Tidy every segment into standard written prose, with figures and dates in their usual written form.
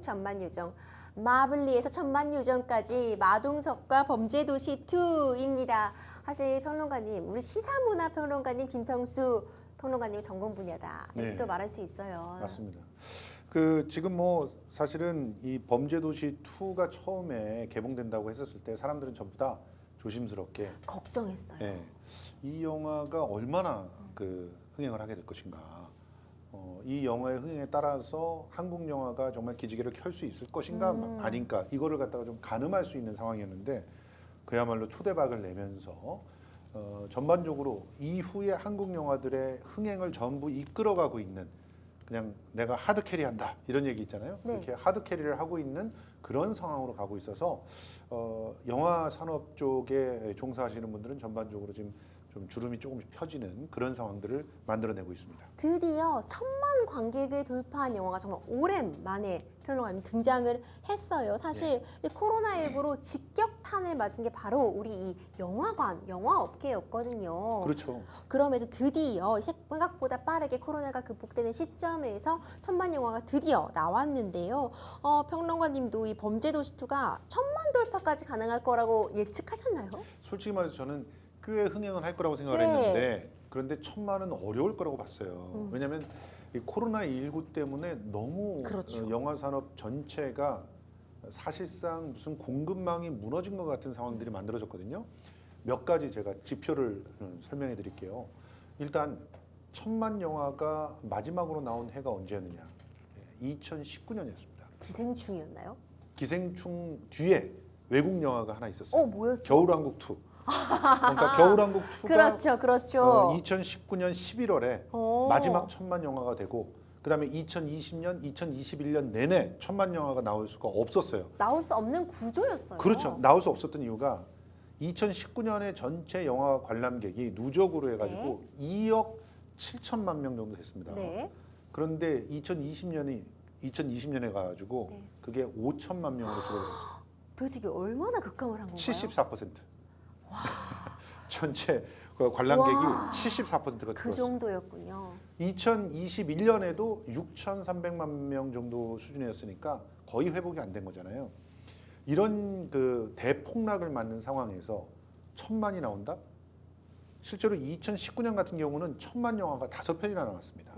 천만요정, 마블리에서 천만요정까지 마동석과 범죄도시 2입니다. 사실 평론가님, 우리 시사문화 평론가님 김성수 평론가님의 전공 분야다. 이렇게 또 말할 수 있어요. 맞습니다. 지금 사실은 이 범죄도시 2가 처음에 개봉된다고 했었을 때 사람들은 전부 다 조심스럽게 걱정했어요. 이 영화가 얼마나 흥행을 하게 될 것인가. 이 영화의 흥행에 따라서 한국 영화가 정말 기지개를 켤 수 있을 것인가 아닌가 이거를 갖다가 좀 가늠할 수 있는 상황이었는데 그야말로 초대박을 내면서 전반적으로 이후에 한국 영화들의 흥행을 전부 이끌어가고 있는 그냥 내가 하드 캐리한다 이런 얘기 있잖아요. 네. 이렇게 하드 캐리를 하고 있는 그런 상황으로 가고 있어서 영화 산업 쪽에 종사하시는 분들은 전반적으로 지금 좀 주름이 조금씩 펴지는 그런 상황들을 만들어내고 있습니다. 드디어 1000만 관객을 돌파한 영화가 정말 오랜만에 평론가님 등장을 했어요. 사실 이 코로나19로 직격탄을 맞은 게 바로 우리 이 영화관, 영화업계였거든요. 그렇죠. 그럼에도 드디어 생각보다 빠르게 코로나가 극복되는 시점에서 1000만 영화가 드디어 나왔는데요. 평론가님도 이 범죄도시2가 1000만 돌파까지 가능할 거라고 예측하셨나요? 솔직히 말해서 저는 꽤 흥행을 할 거라고 생각을 했는데 그런데 1000만은 어려울 거라고 봤어요. 왜냐하면 이 코로나19 때문에 너무 그렇죠. 영화 산업 전체가 사실상 무슨 공급망이 무너진 것 같은 상황들이 만들어졌거든요. 몇 가지 제가 지표를 설명해 드릴게요. 일단 1000만 영화가 마지막으로 나온 해가 언제였느냐? 2019년이었습니다. 기생충이었나요? 기생충 뒤에 외국 영화가 하나 있었어요. 뭐였죠? 겨울왕국 2. 그러니까 겨울왕국 2가 그렇죠. 2019년 11월에 마지막 1000만 영화가 되고 그다음에 2020년, 2021년 내내 1000만 영화가 나올 수가 없었어요. 나올 수 없는 구조였어요. 그렇죠. 나올 수 없었던 이유가 2019년에 전체 영화 관람객이 누적으로 해가지고 2억 7천만 명 정도 됐습니다. 네. 그런데 2020년에 가가지고 그게 5천만 명으로 줄어들었어요. 도대체 이게 얼마나 급감을 한 건가요? 74%. 전체 관람객이 와. 74%가 그 줄었어요. 정도였군요. 2021년에도 6,300만 명 정도 수준이었으니까 거의 회복이 안 된 거잖아요. 이런 대폭락을 맞는 상황에서 1000만이 나온다? 실제로 2019년 같은 경우는 1000만 영화가 5편이나 나왔습니다.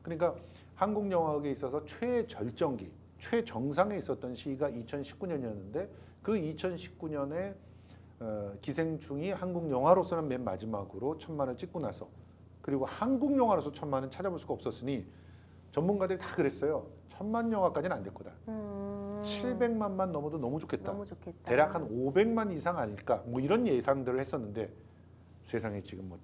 그러니까 한국 영화계에 있어서 최절정기, 최정상에 있었던 시기가 2019년이었는데 그 2019년에 기생충이 한국 영화로서는 맨 마지막으로 1000만을 찍고 나서 그리고 한국 영화로서 1000만은 찾아볼 수가 없었으니 전문가들이 다 그랬어요. 1000만 영화까지는 안 될 거다. 700만만 넘어도 너무 좋겠다. 너무 좋겠다. 대략 한 500만 이상 아닐까. 이런 예상들을 했었는데 세상에 지금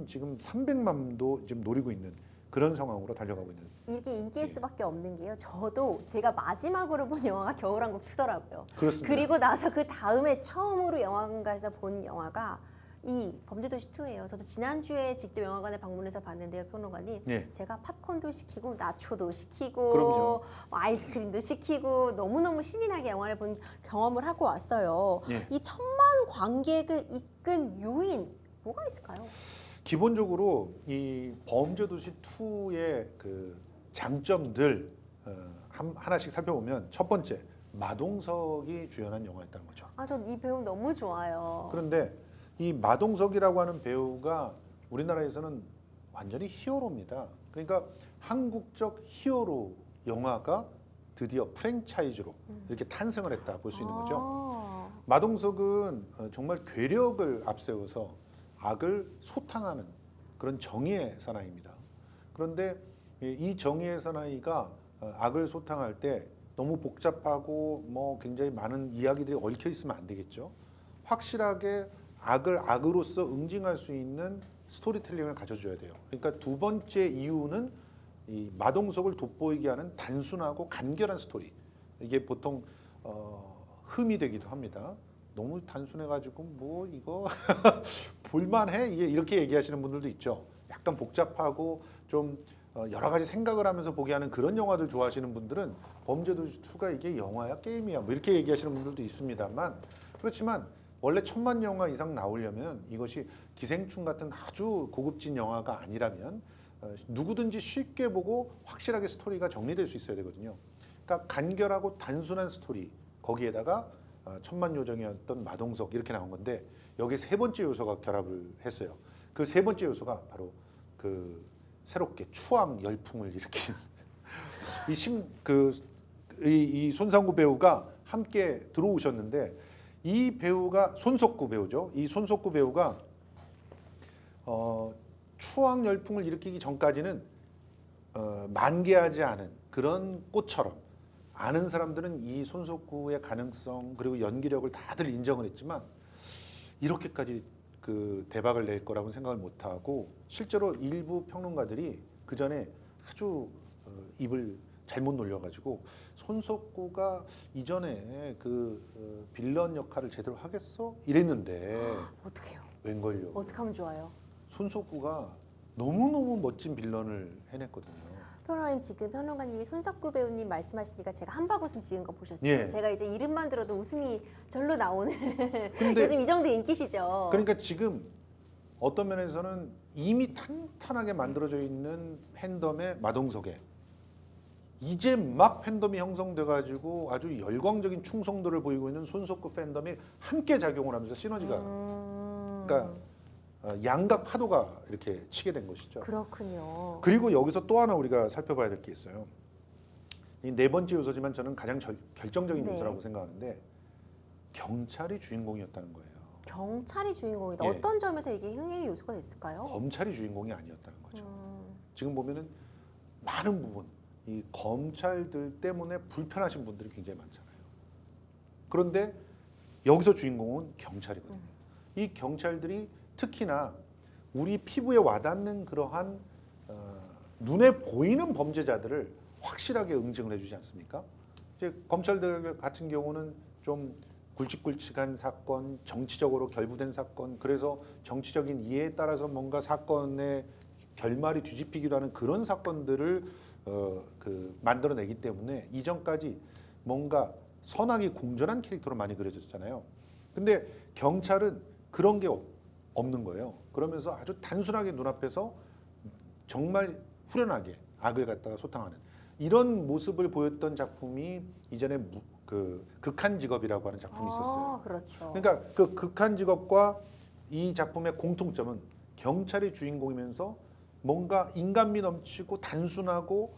지금 300만도 지금 노리고 있는 그런 상황으로 달려가고 있는. 이렇게 인기일 수밖에 없는 게요. 저도 제가 마지막으로 본 영화가 겨울왕국 2더라고요. 그렇습니다. 그리고 나서 그 다음에 처음으로 영화관에서 본 영화가 이 범죄도시 2예요. 저도 지난주에 직접 영화관에 방문해서 봤는데요, 평론가님. 제가 팝콘도 시키고 나초도 시키고 그럼요. 아이스크림도 시키고 너무너무 신나게 영화를 본 경험을 하고 왔어요. 이 1000만 관객을 이끈 요인 뭐가 있을까요? 기본적으로 이 범죄도시 2의 장점들 하나씩 살펴보면 첫 번째 마동석이 주연한 영화였다는 거죠. 전 이 배우 너무 좋아요. 그런데 이 마동석이라고 하는 배우가 우리나라에서는 완전히 히어로입니다. 그러니까 한국적 히어로 영화가 드디어 프랜차이즈로 이렇게 탄생을 했다 볼 수 있는 거죠. 마동석은 정말 괴력을 앞세워서 악을 소탕하는 그런 정의의 사나이입니다. 그런데 이 정의의 사나이가 악을 소탕할 때 너무 복잡하고 굉장히 많은 이야기들이 얽혀 있으면 안 되겠죠. 확실하게 악을 악으로서 응징할 수 있는 스토리텔링을 가져줘야 돼요. 그러니까 두 번째 이유는 이 마동석을 돋보이게 하는 단순하고 간결한 스토리. 이게 보통 흠이 되기도 합니다. 너무 단순해가지고 이거 볼만해? 이렇게 얘기하시는 분들도 있죠. 약간 복잡하고 좀 여러 가지 생각을 하면서 보게 하는 그런 영화들 좋아하시는 분들은 범죄도시 2가 이게 영화야 게임이야 이렇게 얘기하시는 분들도 있습니다만 그렇지만 원래 1000만 영화 이상 나오려면 이것이 기생충 같은 아주 고급진 영화가 아니라면 누구든지 쉽게 보고 확실하게 스토리가 정리될 수 있어야 되거든요. 그러니까 간결하고 단순한 스토리 거기에다가 천만 요정이었던 마동석 이렇게 나온 건데 여기 세 번째 요소가 결합을 했어요. 그 세 번째 요소가 바로 그 새롭게 추앙 열풍을 일으킨 이 손상구 배우가 함께 들어오셨는데 이 배우가 손석구 배우죠. 이 손석구 배우가 추앙 열풍을 일으키기 전까지는 만개하지 않은 그런 꽃처럼 아는 사람들은 이 손석구의 가능성 그리고 연기력을 다들 인정을 했지만 이렇게까지 그 대박을 낼 거라고는 생각을 못하고 실제로 일부 평론가들이 그 전에 아주 입을 잘못 놀려가지고 손석구가 이전에 그 빌런 역할을 제대로 하겠어? 이랬는데 어떡해요? 웬걸요? 어떻게 하면 좋아요? 손석구가 너무너무 멋진 빌런을 해냈거든요. 평론가님 지금 평론가님이 손석구 배우님 말씀하시니까 제가 한바구음 지은 거 보셨죠? 예. 제가 이제 이름만 들어도 웃음이 절로 나오는 근데 요즘 이 정도 인기시죠. 그러니까 지금 어떤 면에서는 이미 탄탄하게 만들어져 있는 팬덤의 마동석에 이제 막 팬덤이 형성돼 가지고 아주 열광적인 충성도를 보이고 있는 손석구 팬덤이 함께 작용을 하면서 시너지가 그러니까 양각 파도가 이렇게 치게 된 것이죠. 그렇군요. 그리고 여기서 또 하나 우리가 살펴봐야 될 게 있어요. 이 네 번째 요소지만 저는 가장 결정적인 네. 요소라고 생각하는데 경찰이 주인공이었다는 거예요. 경찰이 주인공이다. 예. 어떤 점에서 이게 흥행의 요소가 됐을까요? 검찰이 주인공이 아니었다는 거죠. 지금 보면은 많은 부분 이 검찰들 때문에 불편하신 분들이 굉장히 많잖아요. 그런데 여기서 주인공은 경찰이거든요. 이 경찰들이 특히나 우리 피부에 와닿는 그러한 눈에 보이는 범죄자들을 확실하게 응징을 해주지 않습니까? 이제 검찰들 같은 경우는 좀 굵직굵직한 사건, 정치적으로 결부된 사건, 그래서 정치적인 이해에 따라서 뭔가 사건의 결말이 뒤집히기도 하는 그런 사건들을 만들어내기 때문에 이전까지 뭔가 선악이 공존한 캐릭터로 많이 그려졌잖아요. 근데 경찰은 그런 게 없는 거예요. 그러면서 아주 단순하게 눈앞에서 정말 후련하게 악을 갖다가 소탕하는 이런 모습을 보였던 작품이 이전에 극한 직업이라고 하는 작품이 있었어요. 그렇죠. 그러니까 그 극한 직업과 이 작품의 공통점은 경찰이 주인공이면서 뭔가 인간미 넘치고 단순하고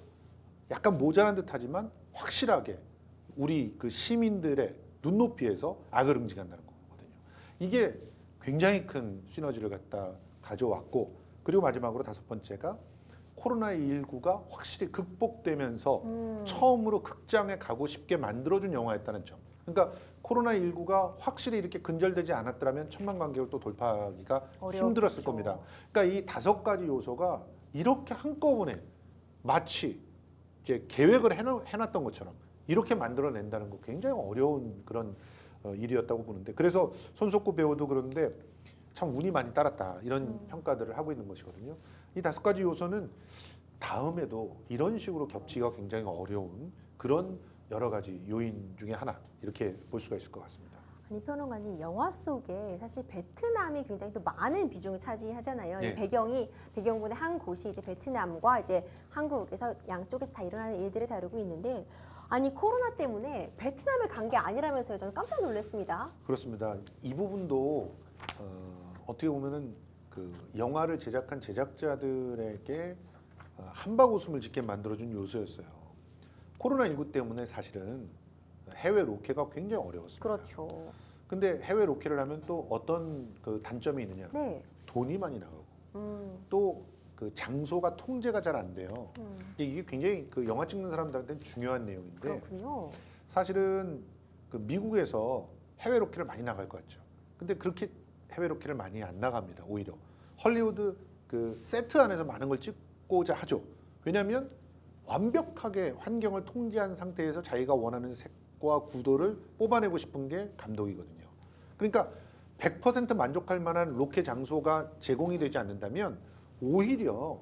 약간 모자란 듯하지만 확실하게 우리 그 시민들의 눈높이에서 악을 응징한다는 거거든요. 이게 굉장히 큰 시너지를 갖다 가져왔고 그리고 마지막으로 다섯 번째가 코로나19가 확실히 극복되면서 처음으로 극장에 가고 싶게 만들어준 영화였다는 점. 그러니까 코로나19가 확실히 이렇게 근절되지 않았더라면 1,000만 관객을 또 돌파하기가 힘들었을 겁니다. 그러니까 이 다섯 가지 요소가 이렇게 한꺼번에 마치 이제 계획을 해놨던 것처럼 이렇게 만들어낸다는 거 굉장히 어려운 그런 일이었다고 보는데 그래서 손석구 배우도 그런데 참 운이 많이 따랐다 이런 평가들을 하고 있는 것이거든요. 이 다섯 가지 요소는 다음에도 이런 식으로 겹치기가 굉장히 어려운 그런 여러 가지 요인 중에 하나 이렇게 볼 수가 있을 것 같습니다. 아니 평론가님 영화 속에 사실 베트남이 굉장히 또 많은 비중을 차지하잖아요. 네. 배경군의 한 곳이 이제 베트남과 이제 한국에서 양쪽에서 다 일어나는 일들을 다루고 있는데 아니 코로나 때문에 베트남을 간 게 아니라면서요. 저는 깜짝 놀랐습니다. 그렇습니다. 이 부분도 어떻게 보면은 그 영화를 제작한 제작자들에게 한박 웃음을 짓게 만들어준 요소였어요. 코로나19 때문에 사실은 해외 로케가 굉장히 어려웠습니다. 그렇죠. 근데 해외 로케를 하면 또 어떤 그 단점이 있느냐? 네. 돈이 많이 나가고 또 그 장소가 통제가 잘 안 돼요. 이게 굉장히 그 영화 찍는 사람들한테는 중요한 내용인데 그렇군요. 사실은 그 미국에서 해외 로케를 많이 나갈 것 같죠. 근데 그렇게 해외 로케를 많이 안 나갑니다. 오히려 헐리우드 그 세트 안에서 많은 걸 찍고자 하죠. 왜냐하면 완벽하게 환경을 통제한 상태에서 자기가 원하는 색과 구도를 뽑아내고 싶은 게 감독이거든요. 그러니까 100% 만족할 만한 로케 장소가 제공이 되지 않는다면 오히려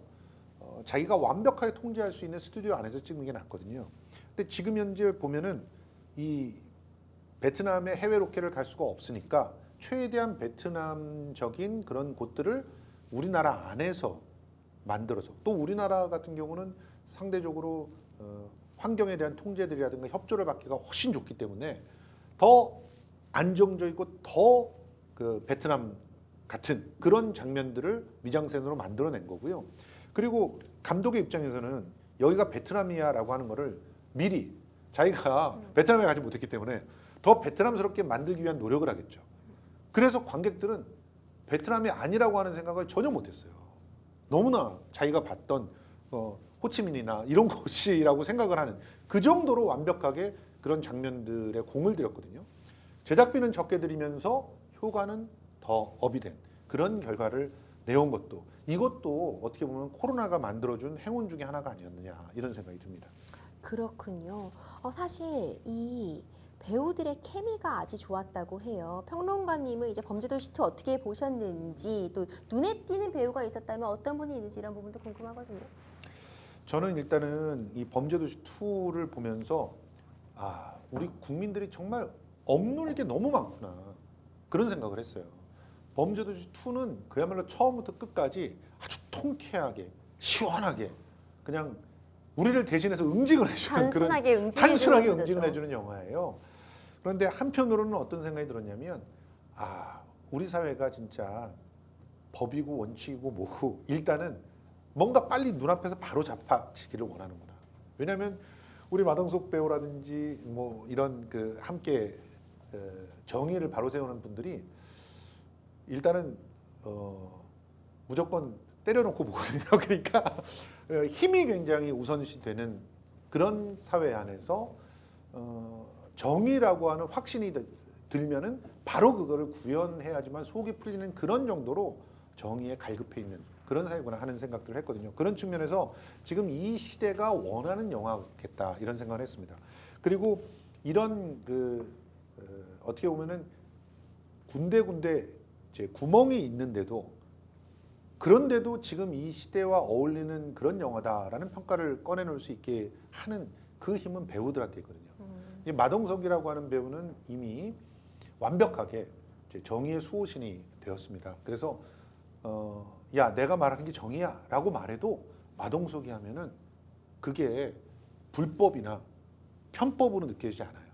자기가 완벽하게 통제할 수 있는 스튜디오 안에서 찍는 게 낫거든요. 근데 지금 현재 보면은 이 베트남에 해외 로케를 갈 수가 없으니까 최대한 베트남적인 그런 곳들을 우리나라 안에서 만들어서 또 우리나라 같은 경우는 상대적으로 환경에 대한 통제들이라든가 협조를 받기가 훨씬 좋기 때문에 더 안정적이고 더 그 베트남 같은 그런 장면들을 미장센으로 만들어낸 거고요. 그리고 감독의 입장에서는 여기가 베트남이야라고 하는 거를 미리 자기가 베트남에 가지 못했기 때문에 더 베트남스럽게 만들기 위한 노력을 하겠죠. 그래서 관객들은 베트남이 아니라고 하는 생각을 전혀 못했어요. 너무나 자기가 봤던 호치민이나 이런 곳이라고 생각을 하는 그 정도로 완벽하게 그런 장면들에 공을 들였거든요. 제작비는 적게 들이면서 효과는 더 업이 된 그런 결과를 내온 것도 이것도 어떻게 보면 코로나가 만들어준 행운 중에 하나가 아니었느냐 이런 생각이 듭니다. 그렇군요. 사실 이 배우들의 케미가 아주 좋았다고 해요. 평론가님은 이제 범죄도시 2 어떻게 보셨는지 또 눈에 띄는 배우가 있었다면 어떤 분이 있는지 이런 부분도 궁금하거든요. 저는 일단은 이 범죄도시 2를 보면서 우리 국민들이 정말 억눌 게 너무 많구나 그런 생각을 했어요. 범죄도시 2는 그야말로 처음부터 끝까지 아주 통쾌하게 시원하게 그냥 우리를 대신해서 응징을 해주는 그런 단순하게 응징을 해주는 영화예요. 그런데 한편으로는 어떤 생각이 들었냐면 우리 사회가 진짜 법이고 원칙이고 뭐고 일단은 뭔가 빨리 눈앞에서 바로 잡아지기를 원하는구나. 왜냐하면 우리 마동석 배우라든지 뭐 이런 그 함께 정의를 바로 세우는 분들이 일단은 무조건 때려놓고 보거든요. 그러니까 힘이 굉장히 우선시 되는 그런 사회 안에서 정의라고 하는 확신이 들면은 바로 그거를 구현해야지만 속이 풀리는 그런 정도로 정의에 갈급해 있는 그런 사회구나 하는 생각들을 했거든요. 그런 측면에서 지금 이 시대가 원하는 영화겠다 이런 생각을 했습니다. 그리고 이런 어떻게 보면은 군데군데 이제 구멍이 있는데도 그런데도 지금 이 시대와 어울리는 그런 영화다라는 평가를 꺼내놓을 수 있게 하는 그 힘은 배우들한테 있거든요. 이 마동석이라고 하는 배우는 이미 완벽하게 이제 정의의 수호신이 되었습니다. 그래서 야 내가 말하는 게 정의야라고 말해도 마동석이 하면은 그게 불법이나 편법으로 느껴지지 않아요.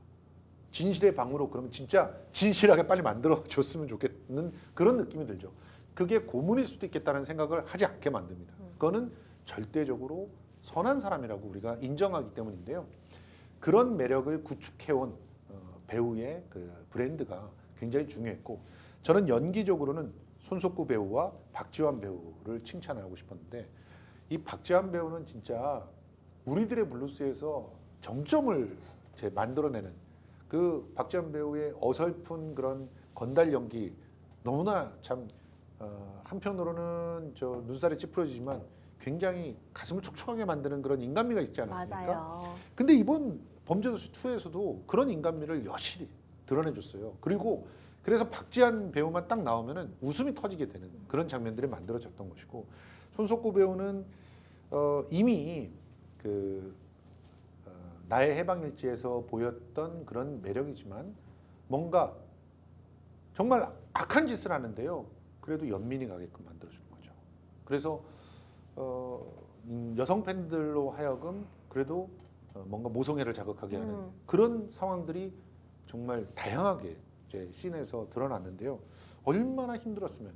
진실의 방으로 그러면 진짜 진실하게 빨리 만들어줬으면 좋겠는 그런 느낌이 들죠. 그게 고문일 수도 있겠다는 생각을 하지 않게 만듭니다. 그거는 절대적으로 선한 사람이라고 우리가 인정하기 때문인데요. 그런 매력을 구축해온 배우의 그 브랜드가 굉장히 중요했고 저는 연기적으로는 손석구 배우와 박지환 배우를 칭찬하고 싶었는데 이 박지환 배우는 진짜 우리들의 블루스에서 정점을 만들어내는 그 박지환 배우의 어설픈 그런 건달 연기 너무나 참 한편으로는 저 눈살이 찌푸려지지만 굉장히 가슴을 촉촉하게 만드는 그런 인간미가 있지 않았습니까? 맞아요. 근데 이번 범죄도시 2에서도 그런 인간미를 여실히 드러내줬어요. 그리고 그래서 박지한 배우만 딱 나오면은 웃음이 터지게 되는 그런 장면들이 만들어졌던 것이고 손석구 배우는 이미 나의 해방일지에서 보였던 그런 매력이지만 뭔가 정말 악한 짓을 하는데요. 그래도 연민이 가게끔 만들어주는 거죠. 그래서 여성 팬들로 하여금 그래도 뭔가 모성애를 자극하게 하는 그런 상황들이 정말 다양하게 이제 씬에서 드러났는데요. 얼마나 힘들었으면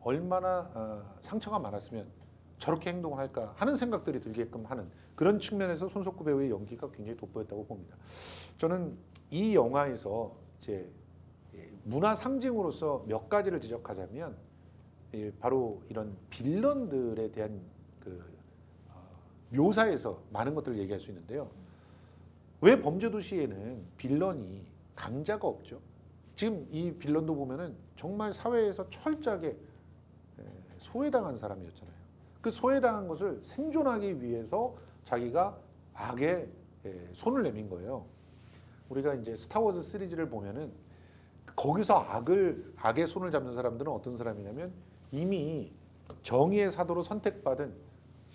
얼마나 상처가 많았으면 저렇게 행동을 할까 하는 생각들이 들게끔 하는 그런 측면에서 손석구 배우의 연기가 굉장히 돋보였다고 봅니다. 저는 이 영화에서 이제 문화 상징으로서 몇 가지를 지적하자면 바로 이런 빌런들에 대한 묘사에서 많은 것들을 얘기할 수 있는데요. 왜 범죄도시에는 빌런이 강자가 없죠? 지금 이 빌런도 보면은 정말 사회에서 철저하게 소외당한 사람이었잖아요. 그 소외당한 것을 생존하기 위해서 자기가 악에 손을 내민 거예요. 우리가 이제 스타워즈 시리즈를 보면은 거기서 악의 손을 잡는 사람들은 어떤 사람이냐면 이미 정의의 사도로 선택받은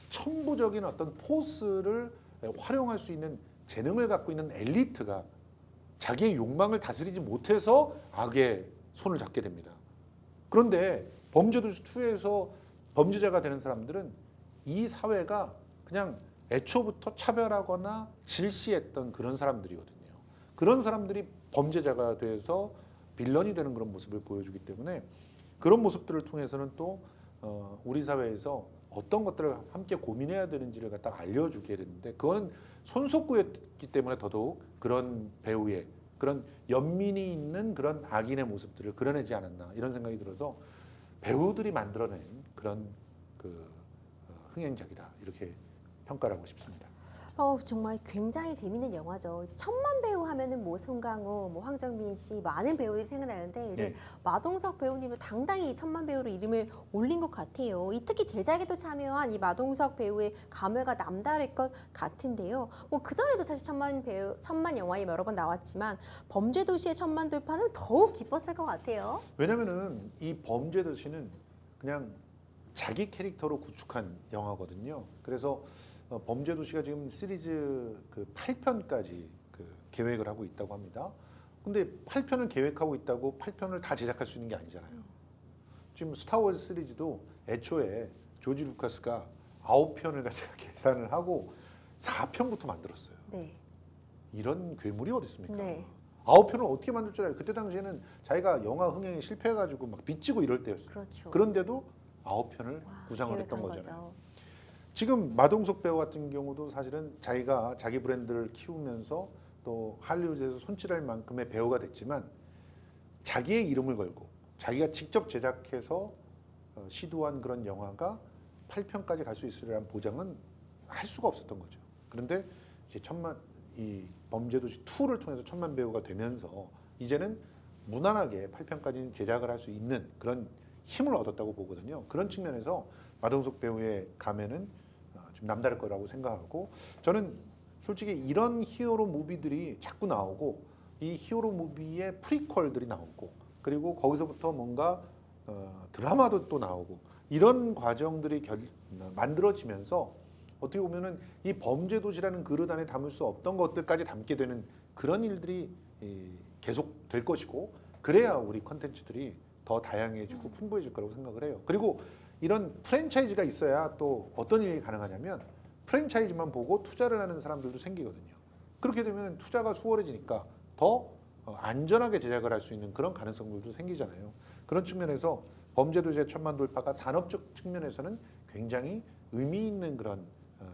천부적인 어떤 포스를 활용할 수 있는 재능을 갖고 있는 엘리트가 자기의 욕망을 다스리지 못해서 악의 손을 잡게 됩니다. 그런데 범죄도시 2에서 범죄자가 되는 사람들은 이 사회가 그냥 애초부터 차별하거나 질시했던 그런 사람들이거든요. 그런 사람들이 범죄자가 돼서 빌런이 되는 그런 모습을 보여주기 때문에 그런 모습들을 통해서는 또 우리 사회에서 어떤 것들을 함께 고민해야 되는지를 갖다 알려주게 되는데 그거는 손석구였기 때문에 더더욱 그런 배우의 그런 연민이 있는 그런 악인의 모습들을 그려내지 않았나 이런 생각이 들어서 배우들이 만들어낸 그런 흥행작이다 이렇게 평가를 하고 싶습니다. 정말 굉장히 재밌는 영화죠. 이제 천만 배우 하면은 뭐 송강호, 뭐 황정민 씨 많은 배우들이 생각나는데 이제 예. 마동석 배우님은 당당히 천만 배우로 이름을 올린 것 같아요. 이 특히 제작에도 참여한 이 마동석 배우의 감회가 남다를 것 같은데요. 뭐 그 전에도 사실 천만 영화에 여러 번 나왔지만 범죄도시의 천만 돌파는 더욱 기뻤을 것 같아요. 왜냐면은 이 범죄도시는 그냥 자기 캐릭터로 구축한 영화거든요. 그래서 범죄도시가 지금 시리즈 8편까지 계획을 하고 있다고 합니다. 근데 8편을 계획하고 있다고 8편을 다 제작할 수 있는 게 아니잖아요. 지금 스타워즈 시리즈도 애초에 조지 루카스가 9편을 갖다가 계산을 하고 4편부터 만들었어요. 네. 이런 괴물이 어디 있습니까? 네. 9편을 어떻게 만들 줄 알아요? 그때 당시에는 자기가 영화 흥행에 실패해가지고 막 빚지고 이럴 때였어요. 그렇죠. 그런데도 9편을 와, 구상을 했던 계획한 거잖아요. 거죠. 지금 마동석 배우 같은 경우도 사실은 자기가 자기 브랜드를 키우면서 또 할리우드에서 손질할 만큼의 배우가 됐지만 자기의 이름을 걸고 자기가 직접 제작해서 시도한 그런 영화가 8편까지 갈 수 있으리라는 보장은 할 수가 없었던 거죠. 그런데 이제 이 범죄도시 2를 통해서 천만 배우가 되면서 이제는 무난하게 8편까지 제작을 할 수 있는 그런 힘을 얻었다고 보거든요. 그런 측면에서 마동석 배우의 감회는 좀 남다를 거라고 생각하고 저는 솔직히 이런 히어로 무비들이 자꾸 나오고 이 히어로 무비의 프리퀄들이 나오고 그리고 거기서부터 뭔가 드라마도 또 나오고 이런 과정들이 만들어지면서 어떻게 보면은 이 범죄도시라는 그릇 안에 담을 수 없던 것들까지 담게 되는 그런 일들이 계속 될 것이고 그래야 우리 컨텐츠들이 더 다양해지고 풍부해질 거라고 생각을 해요. 그리고 이런 프랜차이즈가 있어야 또 어떤 일이 가능하냐면 프랜차이즈만 보고 투자를 하는 사람들도 생기거든요. 그렇게 되면 투자가 수월해지니까 더 안전하게 제작을 할 수 있는 그런 가능성들도 생기잖아요. 그런 측면에서 범죄도시의 천만 돌파가 산업적 측면에서는 굉장히 의미 있는 그런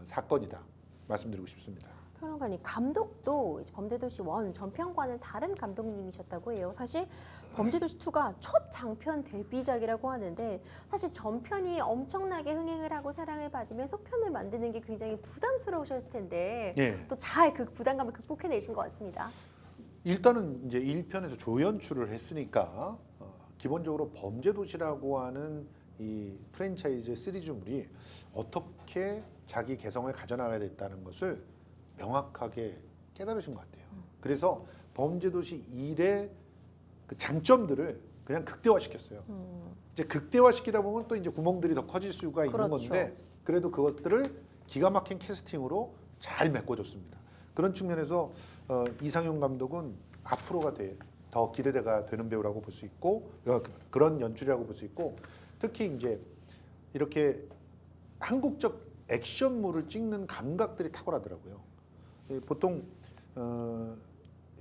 사건이다 말씀드리고 싶습니다. 평론가님, 감독도 이제 범죄도시 1 전편과는 다른 감독님이셨다고 해요. 사실 범죄도시 2가 첫 장편 데뷔작이라고 하는데 사실 전편이 엄청나게 흥행을 하고 사랑을 받으면 속편을 만드는 게 굉장히 부담스러우셨을 텐데 예. 또 잘 그 부담감을 극복해내신 것 같습니다. 일단은 이제 1편에서 조연출을 했으니까 기본적으로 범죄도시라고 하는 이 프랜차이즈 시리즈물이 어떻게 자기 개성을 가져나가야 됐다는 것을 명확하게 깨달으신 것 같아요. 그래서 범죄도시 1의 그 장점들을 그냥 극대화시켰어요. 이제 극대화시키다 보면 또 이제 구멍들이 더 커질 수가 있는 그렇죠. 건데 그래도 그것들을 기가 막힌 캐스팅으로 잘 메꿔줬습니다. 그런 측면에서 이상용 감독은 앞으로가 더 기대가 되는 배우라고 볼 수 있고 그런 연출이라고 볼 수 있고 특히 이제 이렇게 한국적 액션물을 찍는 감각들이 탁월하더라고요. 보통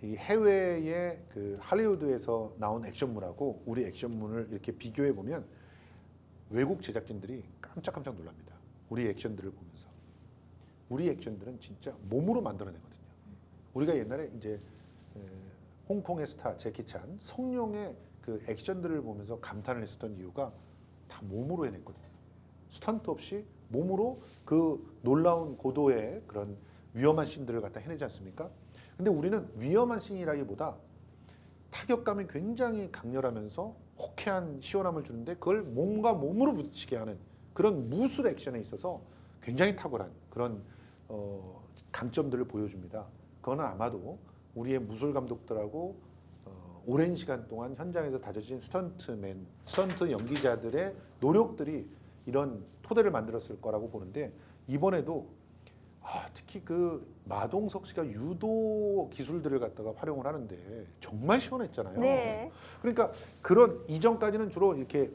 이 해외의 그 할리우드에서 나온 액션물하고 우리 액션물을 이렇게 비교해 보면 외국 제작진들이 깜짝깜짝 놀랍니다. 우리 액션들을 보면서 우리 액션들은 진짜 몸으로 만들어내거든요. 우리가 옛날에 이제 홍콩의 스타 제키찬 성룡의 그 액션들을 보면서 감탄을 했었던 이유가 다 몸으로 해냈거든요. 스턴트 없이 몸으로 그 놀라운 고도의 그런 위험한 씬들을 갖다 해내지 않습니까? 근데 우리는 위험한 씬이라기보다 타격감이 굉장히 강렬하면서 호쾌한 시원함을 주는데 그걸 몸과 몸으로 부딪히게 하는 그런 무술 액션에 있어서 굉장히 탁월한 그런 강점들을 보여줍니다. 그거는 아마도 우리의 무술 감독들하고 오랜 시간 동안 현장에서 다져진 스턴트 연기자들의 노력들이 이런 토대를 만들었을 거라고 보는데 이번에도 특히 그 마동석 씨가 유도 기술들을 갖다가 활용을 하는데 정말 시원했잖아요. 네. 그러니까 그런 이전까지는 주로 이렇게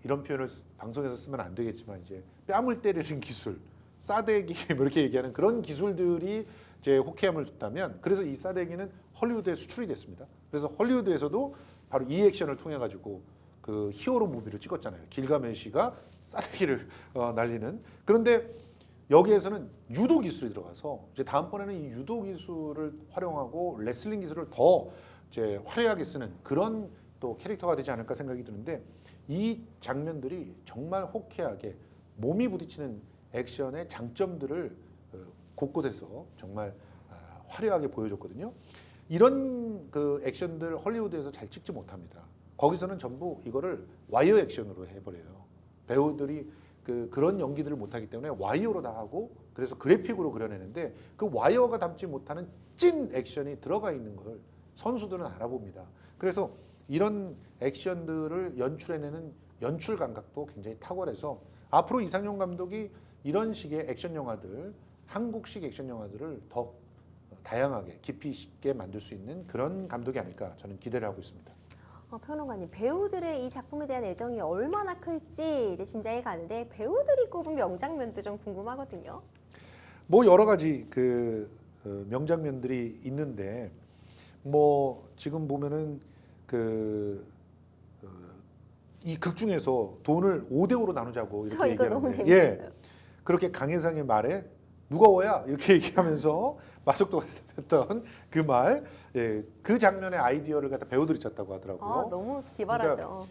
이런 표현을 방송에서 쓰면 안 되겠지만 이제 뺨을 때리는 기술 싸대기 뭐 이렇게 얘기하는 그런 기술들이 이제 호쾌함을 줬다면 그래서 이 싸대기는 헐리우드에 수출이 됐습니다. 그래서 헐리우드에서도 바로 이 액션을 통해 가지고 그 히어로 무비를 찍었잖아요. 길가메시가 싸대기를 날리는. 그런데 여기에서는 유도 기술이 들어가서 이제 다음번에는 이 유도 기술을 활용하고 레슬링 기술을 더 이제 화려하게 쓰는 그런 또 캐릭터가 되지 않을까 생각이 드는데 이 장면들이 정말 호쾌하게 몸이 부딪히는 액션의 장점들을 곳곳에서 정말 화려하게 보여줬거든요. 이런 그 액션들 헐리우드에서 잘 찍지 못합니다. 거기서는 전부 이거를 와이어 액션으로 해버려요. 배우들이 그런 연기들을 못하기 때문에 와이어로 다 하고 그래서 그래픽으로 그려내는데 그 와이어가 담지 못하는 찐 액션이 들어가 있는 걸 선수들은 알아봅니다. 그래서 이런 액션들을 연출해내는 연출 감각도 굉장히 탁월해서 앞으로 이상용 감독이 이런 식의 액션 영화들, 한국식 액션 영화들을 더 다양하게 깊이 있게 만들 수 있는 그런 감독이 아닐까 저는 기대를 하고 있습니다. 평론가님, 배우들의 이 작품에 대한 애정이 얼마나 클지 이제 짐작이 가는데 배우들이 꼽은 명장면도 좀 궁금하거든요. 뭐 여러 가지 그 명장면들이 있는데 뭐 지금 보면은 이 극 중에서 돈을 5대5로 나누자고 저 이렇게 이거 너무 얘기하는데 재밌었어요. 그렇게 강혜상의 말에 누가 오야 이렇게 얘기하면서 마속도가 됐던 그 말, 그 장면의 아이디어를 갖다 배우들이 짰다고 하더라고요. 너무 기발하죠. 그러니까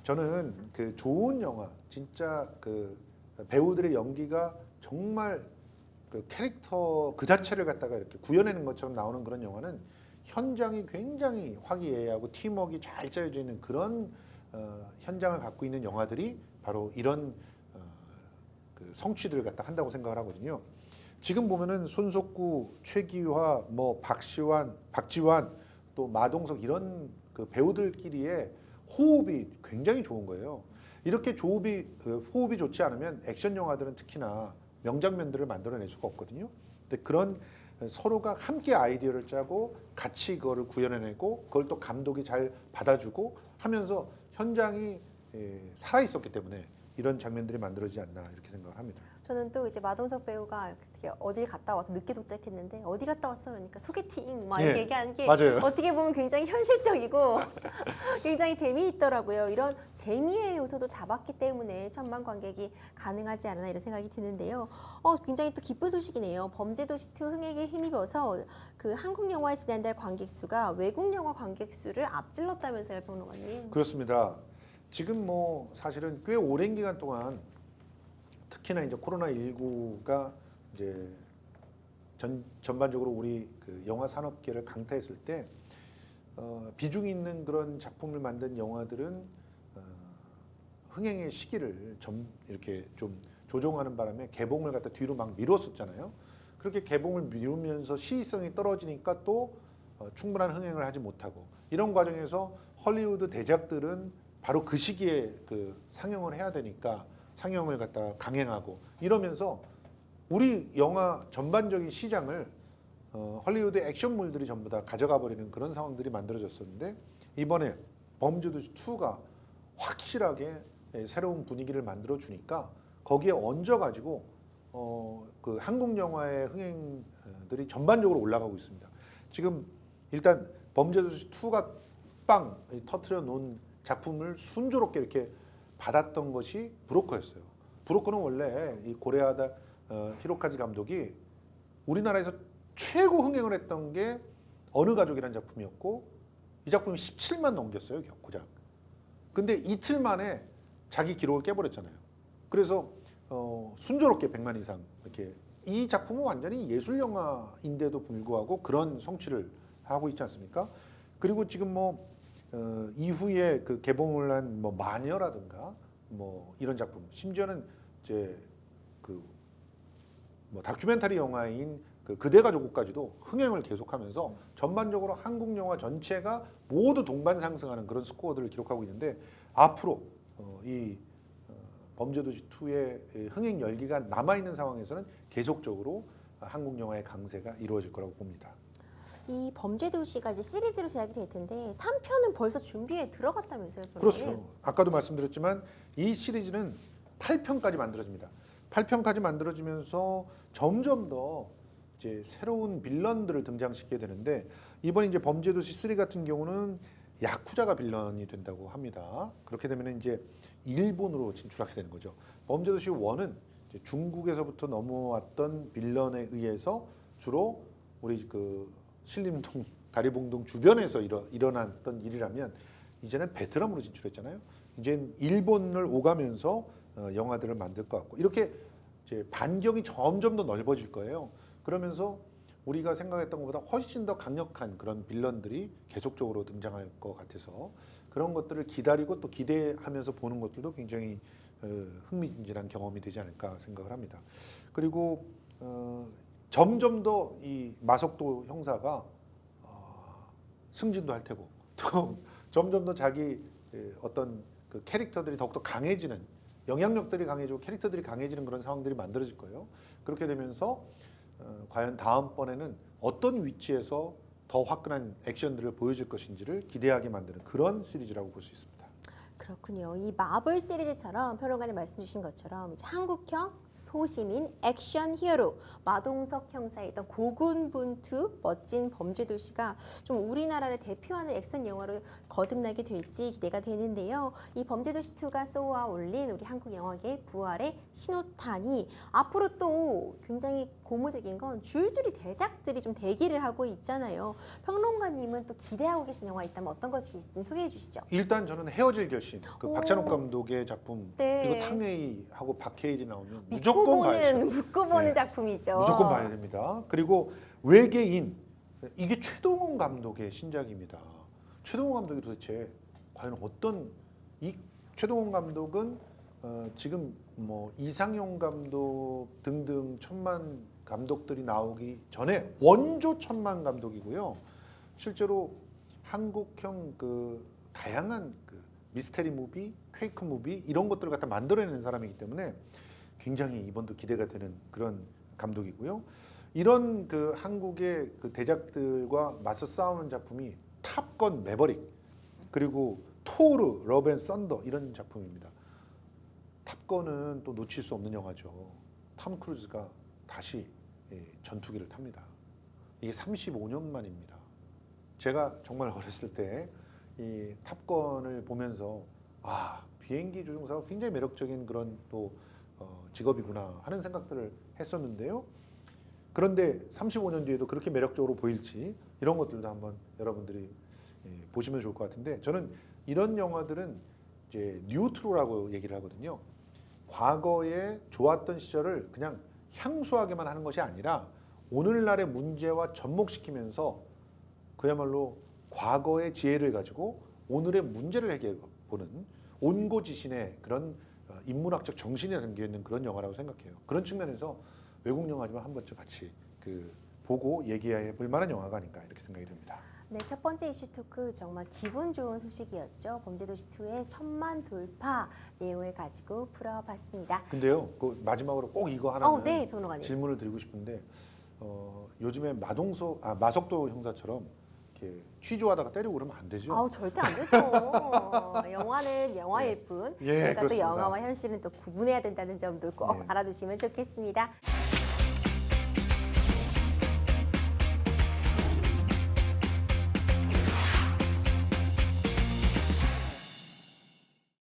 저는 그 좋은 영화, 진짜 그 배우들의 연기가 정말 그 캐릭터 그 자체를 갖다가 이렇게 구현해낸 것처럼 나오는 그런 영화는 현장이 굉장히 화기애애하고 팀워크가 잘 짜여져 있는 그런 현장을 갖고 있는 영화들이 바로 이런 그 성취들을 갖다 한다고 생각을 하거든요. 지금 보면은 손석구, 최기화, 뭐 박지환, 또 마동석 이런 그 배우들끼리의 호흡이 굉장히 좋은 거예요. 이렇게 호흡이 좋지 않으면 액션 영화들은 특히나 명장면들을 만들어낼 수가 없거든요. 근데 그런 서로가 함께 아이디어를 짜고 같이 그거를 구현해내고 그걸 또 감독이 잘 받아주고 하면서 현장이 살아 있었기 때문에 이런 장면들이 만들어지지 않나 이렇게 생각을 합니다. 저는 또 이제 마동석 배우가 어디 갔다 와서 늦게 도착했는데 어디 갔다 왔어 그러니까 소개팅 막 이렇게 얘기하는 게 맞아요. 어떻게 보면 굉장히 현실적이고 굉장히 재미있더라고요. 이런 재미의 요소도 잡았기 때문에 천만 관객이 가능하지 않나 이런 생각이 드는데요. 굉장히 또 기쁜 소식이네요. 범죄도시2 흥행에 힘입어서 그 한국 영화의 지난달 관객 수가 외국 영화 관객 수를 앞질렀다면서요, 평론가님? 그렇습니다. 지금 뭐 사실은 꽤 오랜 기간 동안 특히나 이제 코로나19가 이제 전반적으로 우리 그 영화 산업계를 강타했을 때 비중 있는 그런 작품을 만든 영화들은 흥행의 시기를 이렇게 좀 조정하는 바람에 개봉을 갖다 뒤로 막 미뤘었잖아요. 그렇게 개봉을 미루면서 시의성이 떨어지니까 또 충분한 흥행을 하지 못하고 이런 과정에서 헐리우드 대작들은 바로 그 시기에 그 상영을 해야 되니까 상영을 갖다 강행하고 이러면서 우리 영화 전반적인 시장을 헐리우드 액션물들이 전부 다 가져가 버리는 그런 상황들이 만들어졌었는데 이번에 범죄도시 2가 확실하게 새로운 분위기를 만들어 주니까 거기에 얹어 가지고 그 한국 영화의 흥행들이 전반적으로 올라가고 있습니다. 지금 일단 범죄도시 2가 빵 터트려 놓은 작품을 순조롭게 이렇게 받았던 것이 브로커였어요. 브로커는 원래 이 고레하다 히로카즈 감독이 우리나라에서 최고 흥행을 했던 게 어느 가족이라는 작품이었고 이 작품이 17만 넘겼어요, 고작. 근데 이틀 만에 자기 기록을 깨버렸잖아요. 그래서 순조롭게 100만 이상 이렇게 이 작품은 완전히 예술 영화인데도 불구하고 그런 성취를 하고 있지 않습니까? 그리고 지금 뭐 이후에 그 개봉을 한 뭐 마녀라든가 뭐 이런 작품, 심지어는 이제 그 뭐 다큐멘터리 영화인 그 그대 가족까지도 흥행을 계속하면서 전반적으로 한국 영화 전체가 모두 동반 상승하는 그런 스코어들을 기록하고 있는데 앞으로 이 범죄도시 2의 흥행 열기가 남아 있는 상황에서는 계속적으로 한국 영화의 강세가 이루어질 거라고 봅니다. 이 범죄도시가 이제 시리즈로 시작이 될 텐데 3편은 벌써 준비에 들어갔다면서요? 그렇죠. 아까도 말씀드렸지만 이 시리즈는 8편까지 만들어집니다. 8편까지 만들어지면서 점점 더 이제 새로운 빌런들을 등장시키게 되는데 이번 이제 범죄도시 3 같은 경우는 야쿠자가 빌런이 된다고 합니다. 그렇게 되면 이제 일본으로 진출하게 되는 거죠. 범죄도시 1은 이제 중국에서부터 넘어왔던 빌런에 의해서 주로 우리 그 신림동, 다리봉동 주변에서 일어났던 일이라면 이제는 베트남으로 진출했잖아요. 이제 일본을 오가면서 영화들을 만들 것 같고 이렇게 이제 반경이 점점 더 넓어질 거예요. 그러면서 우리가 생각했던 것보다 훨씬 더 강력한 그런 빌런들이 계속적으로 등장할 것 같아서 그런 것들을 기다리고 또 기대하면서 보는 것들도 굉장히 흥미진진한 경험이 되지 않을까 생각을 합니다. 그리고 점점 더 이 마석도 형사가 승진도 할 테고 또 점점 더 자기 어떤 그 캐릭터들이 더욱더 강해지는 영향력들이 강해지고 캐릭터들이 강해지는 그런 상황들이 만들어질 거예요. 그렇게 되면서 과연 다음번에는 어떤 위치에서 더 화끈한 액션들을 보여줄 것인지를 기대하게 만드는 그런 시리즈라고 볼 수 있습니다. 그렇군요. 이 마블 시리즈처럼 평론가님 말씀 주신 것처럼 이제 한국형 소시민 액션 히어로 마동석 형사의 어떤 고군분투 멋진 범죄도시가 좀 우리나라를 대표하는 액션 영화로 거듭나게 될지 기대가 되는데요. 이 범죄도시 2가 쏘아 올린 우리 한국 영화계의 부활의 신호탄이 앞으로 또 굉장히 고무적인 건 줄줄이 대작들이 좀 대기를 하고 있잖아요. 평론가님은 또 기대하고 계신 영화 있다면 어떤 것이 있으면 소개해 주시죠. 일단 저는 헤어질 결심, 그 오. 박찬욱 감독의 작품 네. 이거 탕웨이하고 박해일이 나오면 믿고 무조건 봐야죠. 믿고 보는 네. 작품이죠. 무조건 봐야 됩니다. 그리고 외계인 이게 최동원 감독의 신작입니다. 최동원 감독이 도대체 과연 어떤 이 최동원 감독은 지금 뭐 이상용 감독 등등 천만 감독들이 나오기 전에 원조 천만 감독이고요. 실제로 한국형 그 다양한 그 미스테리 무비, 퀘이크 무비 이런 것들을 갖다 만들어내는 사람이기 때문에 굉장히 이번도 기대가 되는 그런 감독이고요. 이런 그 한국의 그 대작들과 맞서 싸우는 작품이 탑건 매버릭 그리고 토르, 러브 앤 썬더 이런 작품입니다. 탑건은 또 놓칠 수 없는 영화죠. 톰 크루즈가 다시 전투기를 탑니다. 이게 35년 만입니다. 제가 정말 어렸을 때 이 탑건을 보면서 비행기 조종사가 굉장히 매력적인 그런 또 직업이구나 하는 생각들을 했었는데요. 그런데 35년 뒤에도 그렇게 매력적으로 보일지 이런 것들도 한번 여러분들이 보시면 좋을 것 같은데 저는 이런 영화들은 이제 뉴트로라고 얘기를 하거든요. 과거에 좋았던 시절을 그냥 향수하게만 하는 것이 아니라 오늘날의 문제와 접목시키면서 그야말로 과거의 지혜를 가지고 오늘의 문제를 해결해보는 온고지신의 그런 인문학적 정신이 담겨 있는 그런 영화라고 생각해요. 그런 측면에서 외국 영화지만 한 번쯤 같이 보고 얘기해 볼 만한 영화가 아닌가 이렇게 생각이 듭니다. 네, 첫 번째 이슈 토크 정말 기분 좋은 소식이었죠. 범죄도시 2의 1000만 돌파 내용을 가지고 풀어봤습니다. 근데요, 그 마지막으로 꼭 이거 하나는 네, 평론가님. 질문을 드리고 싶은데 요즘에 마석도 형사처럼 이렇게 취조하다가 때리고 그러면 안 되죠? 절대 안 되죠. 영화는 영화일 뿐. 예, 그러니까 또 그렇습니다. 영화와 현실은 또 구분해야 된다는 점도 꼭 예. 알아두시면 좋겠습니다.